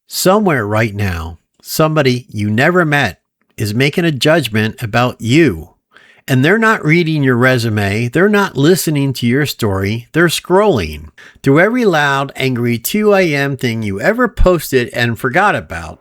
Somewhere right now, somebody you never met is making a judgment about you. And they're not reading your resume. They're not listening to your story. They're scrolling through every loud, angry 2 a.m. thing you ever posted and forgot about.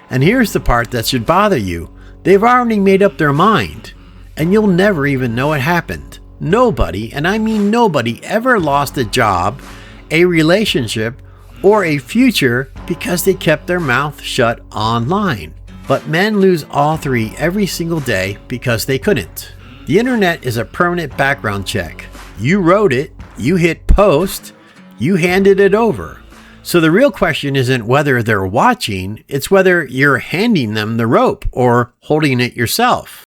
And here's the part that should bother you. They've already made up their mind. And you'll never even know it happened. Nobody, and I mean nobody, ever lost a job, a relationship, or a future because they kept their mouth shut online. But men lose all three every single day because they couldn't. The internet is a permanent background check. You wrote it, you hit post, you handed it over. So the real question isn't whether they're watching, it's whether you're handing them the rope or holding it yourself.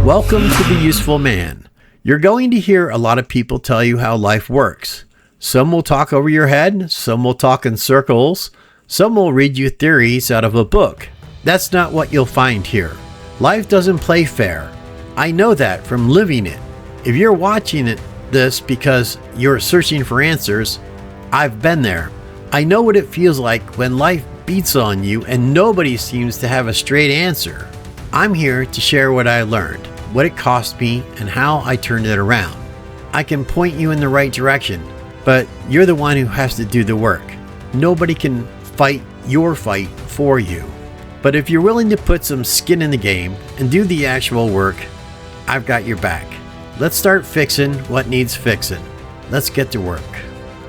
Welcome to The Useful Man. You're going to hear a lot of people tell you how life works. Some will talk over your head, some will talk in circles, some will read you theories out of a book. That's not what you'll find here. Life doesn't play fair. I know that from living it. If you're watching this because you're searching for answers, I've been there. I know what it feels like when life beats on you and nobody seems to have a straight answer. I'm here to share what I learned, what it cost me, and how I turned it around. I can point you in the right direction, but you're the one who has to do the work. Nobody can fight your fight for you. But if you're willing to put some skin in the game and do the actual work, I've got your back. Let's start fixing what needs fixing. Let's get to work.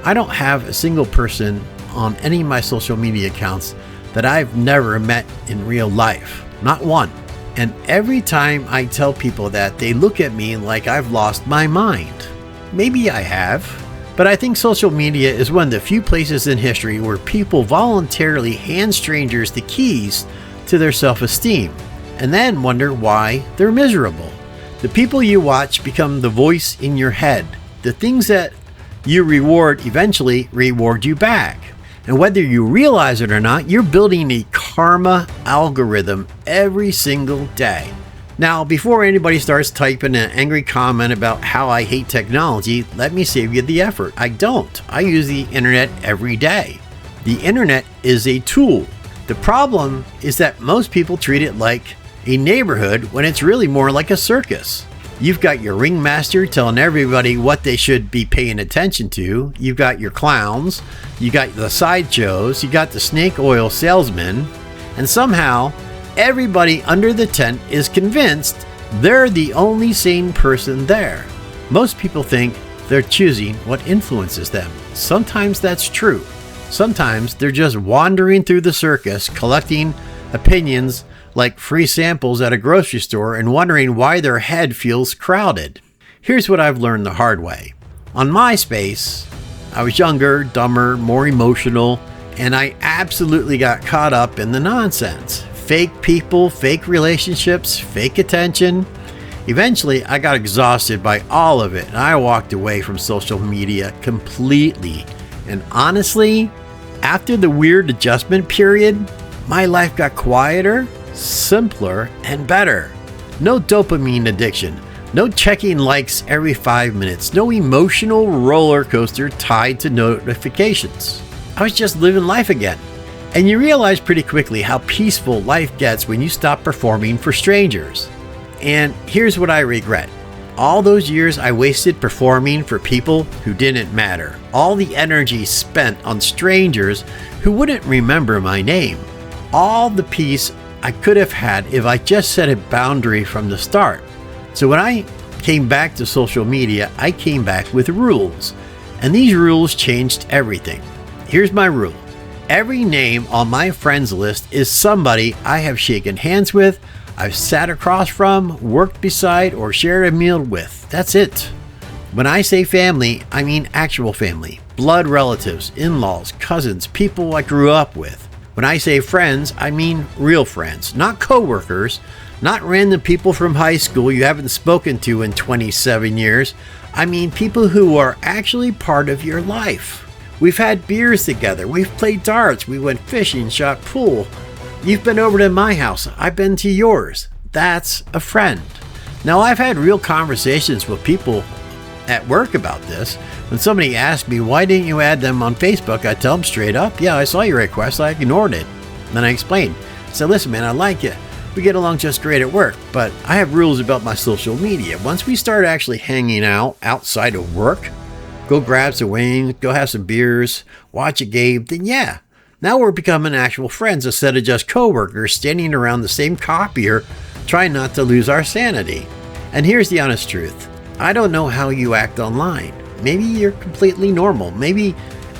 I don't have a single person on any of my social media accounts that I've never met in real life. Not one. And every time I tell people that, they look at me like I've lost my mind. Maybe I have, but I think social media is one of the few places in history where people voluntarily hand strangers the keys to their self-esteem and then wonder why they're miserable. The people you watch become the voice in your head. The things that you reward eventually reward you back. And whether you realize it or not, you're building a karma algorithm every single day. Now, before anybody starts typing an angry comment about how I hate technology, let me save you the effort. I don't. I use the internet every day. The internet is a tool. The problem is that most people treat it like a neighborhood when it's really more like a circus. You've got your ringmaster telling everybody what they should be paying attention to. You've got your clowns. You got the sideshows. You got the snake oil salesman. And somehow, everybody under the tent is convinced they're the only sane person there. Most people think they're choosing what influences them. Sometimes that's true. Sometimes they're just wandering through the circus, collecting opinions like free samples at a grocery store and wondering why their head feels crowded. Here's what I've learned the hard way. On MySpace, I was younger, dumber, more emotional, and I absolutely got caught up in the nonsense. Fake people, fake relationships, fake attention. Eventually, I got exhausted by all of it and I walked away from social media completely. And honestly, after the weird adjustment period, my life got quieter, simpler, and better. No dopamine addiction, no checking likes every 5 minutes, no emotional roller coaster tied to notifications. I was just living life again. And you realize pretty quickly how peaceful life gets when you stop performing for strangers. And here's what I regret. All those years I wasted performing for people who didn't matter. All the energy spent on strangers who wouldn't remember my name. All the peace I could have had if I just set a boundary from the start. So when I came back to social media, I came back with rules. And these rules changed everything. Here's my rule. Every name on my friends list is somebody I have shaken hands with, I've sat across from, worked beside, or shared a meal with. That's it. When I say family, I mean actual family. Blood relatives, in-laws, cousins, people I grew up with. When I say friends, I mean real friends, not coworkers, not random people from high school you haven't spoken to in 27 years. I mean people who are actually part of your life. We've had beers together, we've played darts, we went fishing, shot pool. You've been over to my house. I've been to yours. That's a friend. Now, I've had real conversations with people at work about this. When somebody asks me, why didn't you add them on Facebook? I tell them straight up, yeah, I saw your request. I ignored it. Then I explained. I said, listen, man, I like you. We get along just great at work, but I have rules about my social media. Once we start actually hanging out outside of work, go grab some wings, go have some beers, watch a game, then yeah, now we're becoming actual friends instead of just coworkers standing around the same copier trying not to lose our sanity. And here's the honest truth. I don't know how you act online. Maybe you're completely normal. Maybe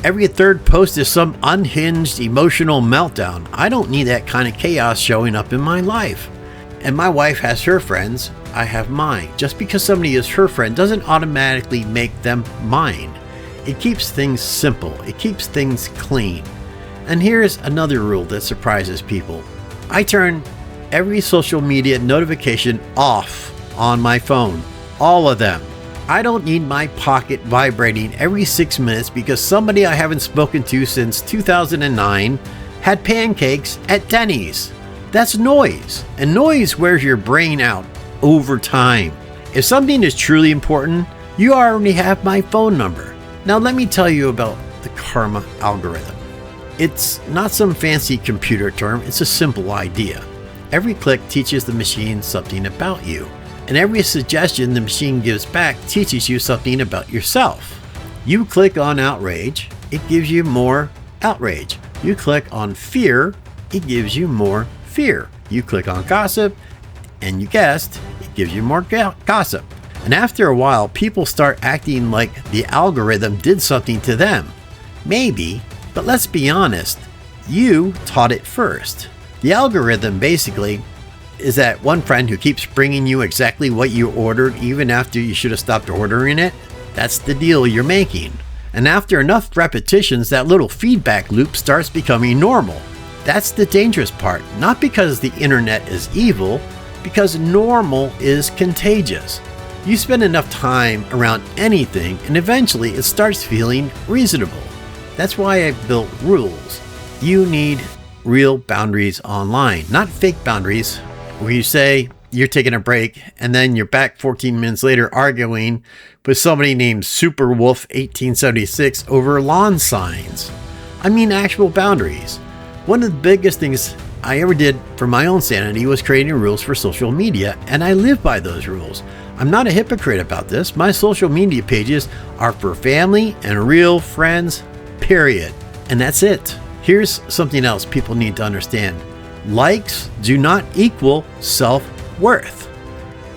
every third post is some unhinged emotional meltdown. I don't need that kind of chaos showing up in my life. And my wife has her friends. I have mine. Just because somebody is her friend doesn't automatically make them mine. It keeps things simple. It keeps things clean. And here's another rule that surprises people. I turn every social media notification off on my phone. All of them. I don't need my pocket vibrating every 6 minutes because somebody I haven't spoken to since 2009 had pancakes at Denny's. That's noise. And noise wears your brain out over time. If something is truly important, you already have my phone number. Now let me tell you about the karma algorithm. It's not some fancy computer term, it's a simple idea. Every click teaches the machine something about you, and every suggestion the machine gives back teaches you something about yourself. You click on outrage, it gives you more outrage. You click on fear, it gives you more fear. You click on gossip, and you guessed, it gives you more gossip. And after a while, people start acting like the algorithm did something to them. Maybe, but let's be honest, you taught it first. The algorithm basically is that one friend who keeps bringing you exactly what you ordered even after you should have stopped ordering it. That's the deal you're making. And after enough repetitions, that little feedback loop starts becoming normal. That's the dangerous part, not because the internet is evil, because normal is contagious. You spend enough time around anything and eventually it starts feeling reasonable. That's why I built rules. You need real boundaries online, not fake boundaries where you say you're taking a break and then you're back 14 minutes later arguing with somebody named Superwolf 1876 over lawn signs. I mean actual boundaries. One of the biggest things I ever did for my own sanity was creating rules for social media, and I live by those rules. I'm not a hypocrite about this. My social media pages are for family and real friends, period. And that's it. Here's something else people need to understand. Likes do not equal self-worth.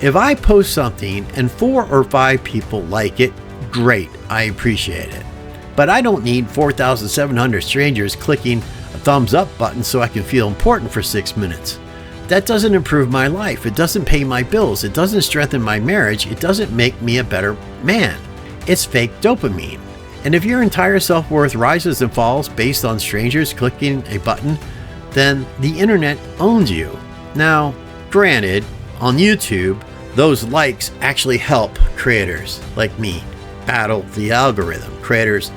If I post something and 4 or 5 people like it, great, I appreciate it. But I don't need 4,700 strangers clicking a thumbs up button so I can feel important for 6 minutes. That doesn't improve my life. It doesn't pay my bills. It doesn't strengthen my marriage. It doesn't make me a better man. It's fake dopamine. And if your entire self-worth rises and falls based on strangers clicking a button, then the internet owns you. Now, granted, on YouTube, those likes actually help creators like me battle the algorithm. Creators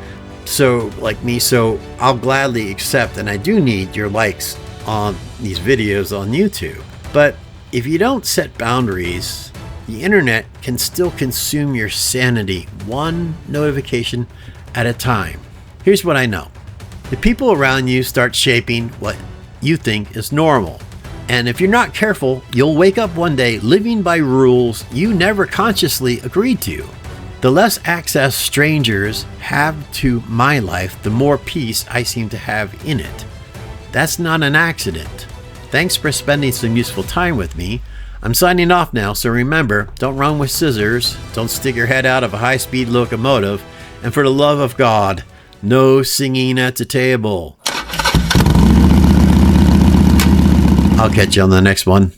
like me, so I'll gladly accept, and I do need your likes on these videos on YouTube. But if you don't set boundaries, the internet can still consume your sanity one notification at a time. Here's what I know. The people around you start shaping what you think is normal. And if you're not careful, you'll wake up one day living by rules you never consciously agreed to. The less access strangers have to my life, the more peace I seem to have in it. That's not an accident. Thanks for spending some useful time with me. I'm signing off now, so remember, don't run with scissors, don't stick your head out of a high-speed locomotive, and for the love of God, no singing at the table. I'll catch you on the next one.